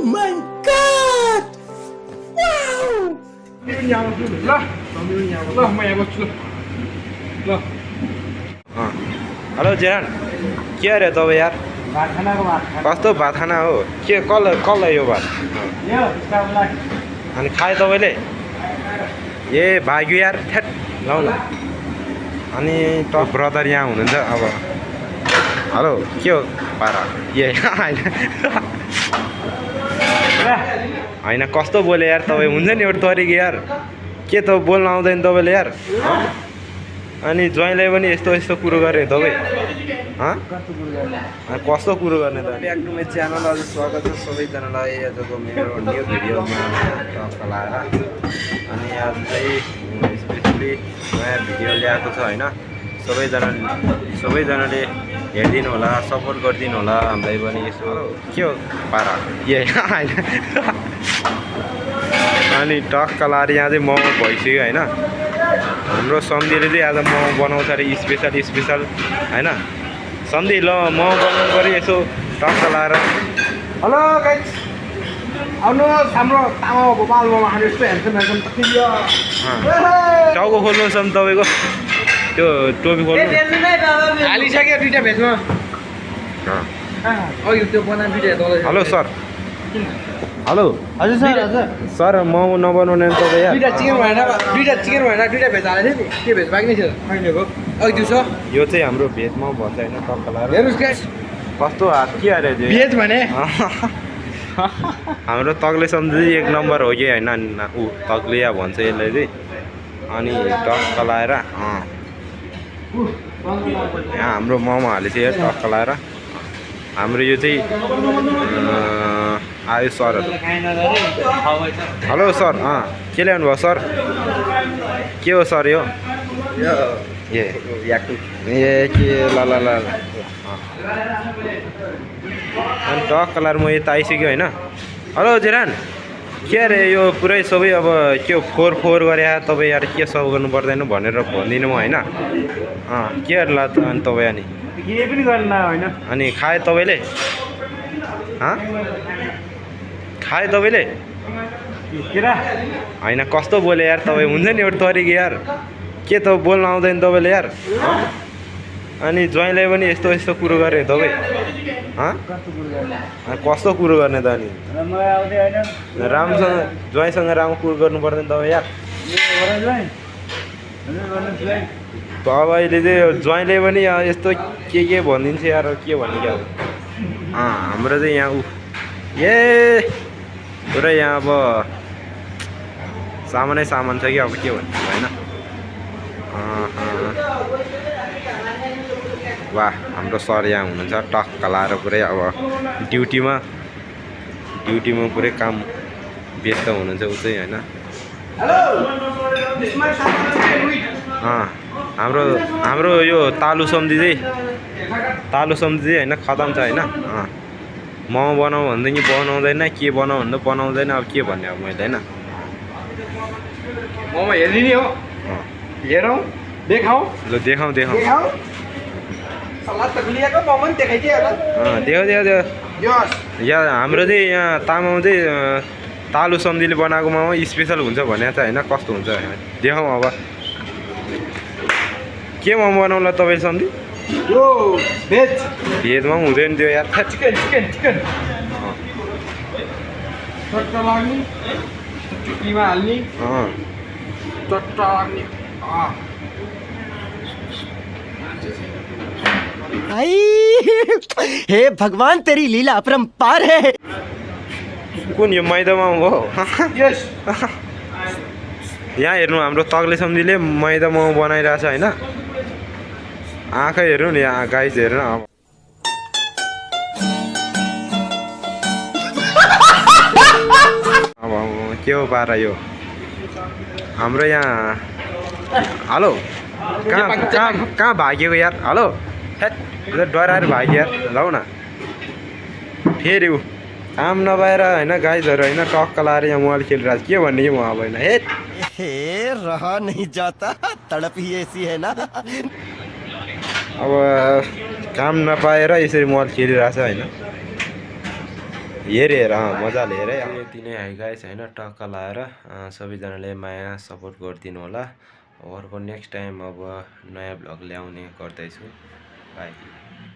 my god! Wow! Hello जेरान के अरे तपाईँ यार कस्तो भात खाना हो के कसलाई यो भात अनि खाए तपाईँले ए भाग्यो यार ठ्याट लौ न अनि त ब्रदर यहाँ हुनुहुन्छ अब हेलो के हो पारा ए होइन कस्तो बोले यार तपाईँ हुन्छ नि एउटा तरिका यार के त बोल्न आउँदैन तपाईँले यार अनि ज्वाइँलाई पनि यस्तो यस्तो कुरो गरे तपाईँ कस्तो कुरो गर्ने त ब्याक टु माई च्यानल हजुर स्वागत छ सबैजनालाई आजको मेरो न्यू भिडियोमा टक्क लाएर अनि आज चाहिँ स्पेसली नयाँ भिडियो ल्याएको छ होइन सबैजनाले हेरिदिनु होला सपोर्ट गरिदिनु होला हामीलाई पनि यसो के हो पारा ए अनि टक्क लाएर यहाँ चाहिँ मोमो भइसक्यो होइन हाम्रो सन्धिले चाहिँ आज मोमो बनाउँछ अरे स्पेसल होइन सन्धि ल मोमो बनाउनु पऱ्यो यसो टक्क लाएर हेलो गाइस आउनुहोस् हाम्रो तामा भोपाल मोमो खानु यस्तो हेर्छन् टाउको खोल्नुहोस् नि तपाईँको त्यो टोपी खोल्नु हालिसक्यो दुईवटा भेजमा अघि त्यो बनाएको दुईवटा हेलो सर हेलो हजुर सर हजुर सर मोमो नबनाउने तपाईँ यार दुईवटा चिकन भएन दुईवटा भेज हालेको थियो नि के भेज बाँकी नै थियो कहिलेको अघि दिउँसो यो चाहिँ हाम्रो भेज मोमो भन्छ होइन टक्क लाएर हेर्नुहोस् गाइस कस्तो हात के अरे भेज भने हाम्रो तग्ले सम्झि एक नम्बर हो कि होइन ऊ तग्लिया भन्छ यसलाई चाहिँ अनि टक्क लाएर यहाँ हाम्रो मोमो हालेको थियो टक्क लाएर हाम्रो यो चाहिँ आयो सरहरू हेलो सर के ल्याउनु भयो सर के हो सर यो ए के ल अनि टक्क लाएर म यता आइसक्यो होइन हेलो जेरान के अरे यो पुरै सबै अब के फोहोर गरे तपाईँ यार के सब गर्नु पर्दैन भनेर भनिदिनु म होइन के अरे ल अनि तपाईँ अनि केही पनि गर्न होइन अनि खाए तपाईँले खाए तपाईँले होइन कस्तो बोले यार तपाईँ हुन्छ नि एउटा तरिका यार के त बोल्न आउँदैन तपाईँले यार अनि ज्वाइँलाई पनि यस्तो कुरो गरे तपाईँ कस्तो कुरो गर्ने त अनि राम्रोसँग ज्वाइँसँग राम्रो कुरो गर्नु पर्दैन तपाईँ यार तपाईँले चाहिँ ज्वाइँले पनि यस्तो के भनिदिन्छ यार के भन्ने क्या अब हाम्रो चाहिँ यहाँ ए पुरै यहाँ अब सामानै सामान छ कि अब के भन्नु होइन वाह हाम्रो सर यहाँ हुनुहुन्छ टक्क लाएर पुरै अब ड्युटीमा पुरै काम व्यस्त हुनुहुन्छ ऊ चाहिँ होइन हाम्रो यो तालु सम्झी चाहिँ होइन खतम छ होइन मोमो बनाऊ भन्दा कि बनाउँदैन के बनाऊ भन्दा बनाउँदैन अब के भन्ने अब मैले होइन मोमो हेरिदिने हो हेरौँ देखाउँ ल देखाउँ सलाद त खुलिएको मोमो नि देखाइदियो होला देखाउ यहाँ हाम्रो चाहिँ यहाँ तामामा चाहिँ तालु सम्झीले बनाएको मोमो स्पेसल हुन्छ भने चाहिँ होइन कस्तो हुन्छ देखाउँ अब के मोमो बनाउला तपाईँ सम्झी यो भेजमा पनि हुँदैन त्यो यार चिकन चट्टा लाग्ने किमा हाल्ने चट्टा लाग्ने हे भगवान तेरी लीला अपरंपार है कुन यो मैदामा हो यस यहाँ हेर्नु हाम्रो तग्ले सम्झीले मैदा मोमो बनाइरहेछ होइन आँखा हेर्नु नि यहाँ गाइज हेर्नु अब के हो पारा यो हाम्रो यहाँ हेलो कहाँ भागेको यार हेलो डराएर भाग्यो यार लौ न फेरि ऊ काम नपाएर होइन गाइजहरू होइन टक्क लाएर यहाँ मोबाइल खेलिरहेको के भन्ने कि म अब होइन हे रहा नहीं जाता तड़प ही ऐसी है ना अब काम नपाएर यसरी मोबाइल खेलिरहेछ होइन हेर मजाले हेर है। यति नै है गाइस होइन, टक्क लाएर सबैजनाले माया सपोर्ट गरिदिनु होला। अर्को नेक्स्ट टाइम अब नयाँ भ्लग ल्याउने गर्दैछु। बाई।